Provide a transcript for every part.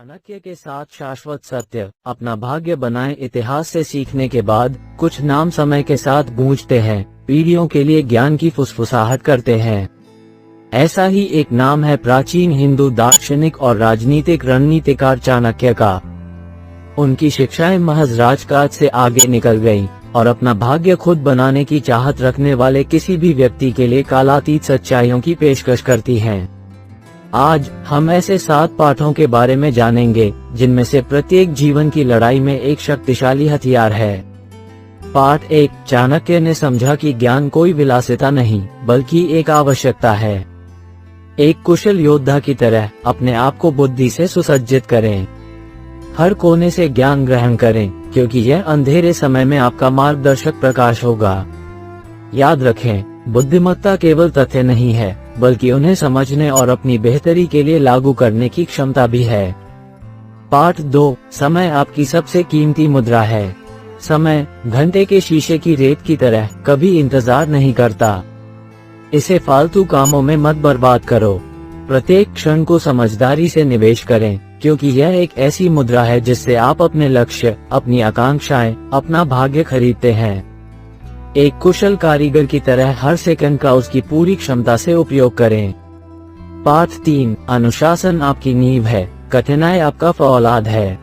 चाणक्य के साथ शाश्वत सत्य, अपना भाग्य बनाएं। इतिहास से सीखने के बाद कुछ नाम समय के साथ गूंजते हैं, पीढ़ियों के लिए ज्ञान की फुसफुसाहट करते हैं। ऐसा ही एक नाम है प्राचीन हिंदू दार्शनिक और राजनीतिक रणनीतिकार चाणक्य का। उनकी शिक्षाएं महज राजकाज से आगे निकल गईं और अपना भाग्य खुद बनाने की चाहत रखने वाले किसी भी व्यक्ति के लिए कालातीत सच्चाइयों की पेशकश करती हैं। आज हम ऐसे 7 पाठों के बारे में जानेंगे जिनमें से प्रत्येक जीवन की लड़ाई में एक शक्तिशाली हथियार है। पाठ 1। चाणक्य ने समझा कि ज्ञान कोई विलासिता नहीं बल्कि एक आवश्यकता है। एक कुशल योद्धा की तरह अपने आप को बुद्धि से सुसज्जित करें। हर कोने से ज्ञान ग्रहण करें क्योंकि यह अंधेरे समय में आपका मार्गदर्शक प्रकाश होगा। याद रखें, बुद्धिमत्ता केवल तथ्य नहीं है बल्कि उन्हें समझने और अपनी बेहतरी के लिए लागू करने की क्षमता भी है। पाठ 2। समय आपकी सबसे कीमती मुद्रा है। समय घंटे के शीशे की रेत की तरह कभी इंतजार नहीं करता। इसे फालतू कामों में मत बर्बाद करो। प्रत्येक क्षण को समझदारी से निवेश करें क्योंकि यह एक ऐसी मुद्रा है जिससे आप अपने लक्ष्य, अपनी आकांक्षाएं, अपना भाग्य खरीदते हैं। एक कुशल कारीगर की तरह हर सेकंड का उसकी पूरी क्षमता से उपयोग करें। पाठ 3। अनुशासन आपकी नींव है, कठिनाई आपका फौलाद है।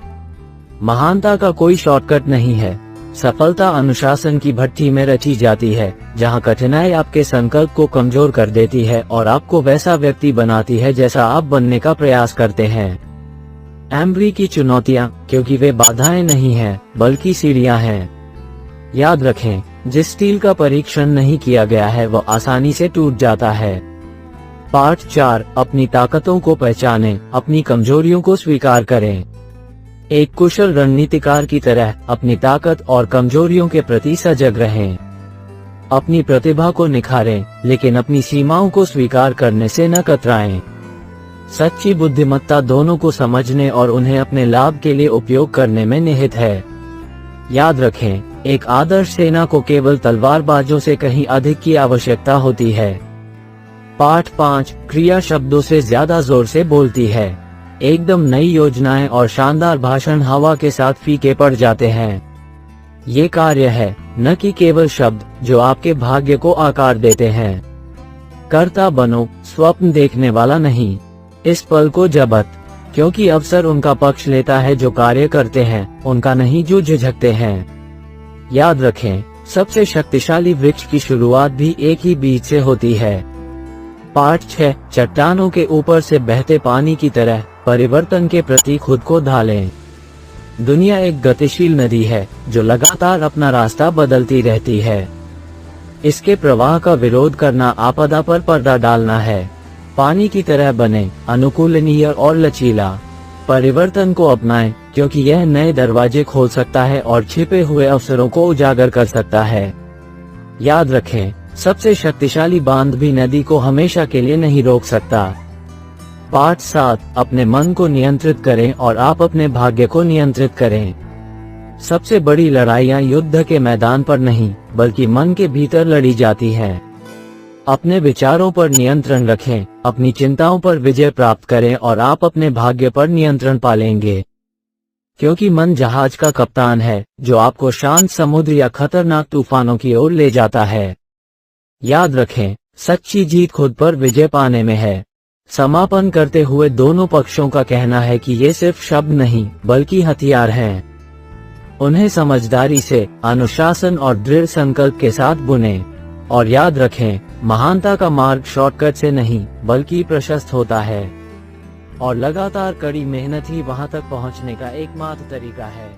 महानता का कोई शॉर्टकट नहीं है। सफलता अनुशासन की भट्ठी में रची जाती है, जहां कठिनाई आपके संकल्प को कमजोर कर देती है और आपको वैसा व्यक्ति बनाती है जैसा आप बनने का प्रयास करते हैं। एम्ब्री की चुनौतियां, क्योंकि वे बाधाएं नहीं हैं बल्कि सीढ़ियां हैं। याद रखें, जिस स्टील का परीक्षण नहीं किया गया है वह आसानी से टूट जाता है। पाठ 4। अपनी ताकतों को पहचानें, अपनी कमजोरियों को स्वीकार करें। एक कुशल रणनीतिकार की तरह अपनी ताकत और कमजोरियों के प्रति सजग रहें। अपनी प्रतिभा को निखारें, लेकिन अपनी सीमाओं को स्वीकार करने से न कतराएं। सच्ची बुद्धिमत्ता दोनों को समझने और उन्हें अपने लाभ के लिए उपयोग करने में निहित है। याद रखें, एक आदर्श सेना को केवल तलवारबाजों से कहीं अधिक की आवश्यकता होती है। पाठ 5। क्रिया शब्दों से ज्यादा जोर से बोलती है। एकदम नई योजनाएं और शानदार भाषण हवा के साथ फीके पड़ जाते हैं। ये कार्य है, न कि केवल शब्द जो आपके भाग्य को आकार देते हैं। कर्ता बनो, स्वप्न देखने वाला नहीं। इस पल को जबत, क्योंकि अवसर उनका पक्ष लेता है जो कार्य करते हैं, उनका नहीं जो झिझकते हैं। याद रखें, सबसे शक्तिशाली वृक्ष की शुरुआत भी एक ही बीज से होती है। पाठ 6। चट्टानों के ऊपर से बहते पानी की तरह परिवर्तन के प्रति खुद को ढालें। दुनिया एक गतिशील नदी है जो लगातार अपना रास्ता बदलती रहती है। इसके प्रवाह का विरोध करना आपदा पर पर्दा डालना है। पानी की तरह बने, अनुकूलनीय और लचीला। परिवर्तन को अपनाएं क्योंकि यह नए दरवाजे खोल सकता है और छिपे हुए अवसरों को उजागर कर सकता है। याद रखें, सबसे शक्तिशाली बांध भी नदी को हमेशा के लिए नहीं रोक सकता। पाठ 7। अपने मन को नियंत्रित करें और आप अपने भाग्य को नियंत्रित करें। सबसे बड़ी लड़ाइयां युद्ध के मैदान पर नहीं बल्कि मन के भीतर लड़ी जाती हैं। अपने विचारों पर नियंत्रण रखें, अपनी चिंताओं पर विजय प्राप्त करें और आप अपने भाग्य पर नियंत्रण पालेंगे। क्योंकि मन जहाज का कप्तान है जो आपको शांत समुद्र या खतरनाक तूफानों की ओर ले जाता है। याद रखें, सच्ची जीत खुद पर विजय पाने में है। समापन करते हुए दोनों पक्षों का कहना है कि ये सिर्फ शब्द नहीं बल्कि हथियार हैं। उन्हें समझदारी से, अनुशासन और दृढ़ संकल्प के साथ बुनें। और याद रखें, महानता का मार्ग शॉर्टकट से नहीं बल्कि प्रशस्त होता है और लगातार कड़ी मेहनत ही वहां तक पहुंचने का एकमात्र तरीका है।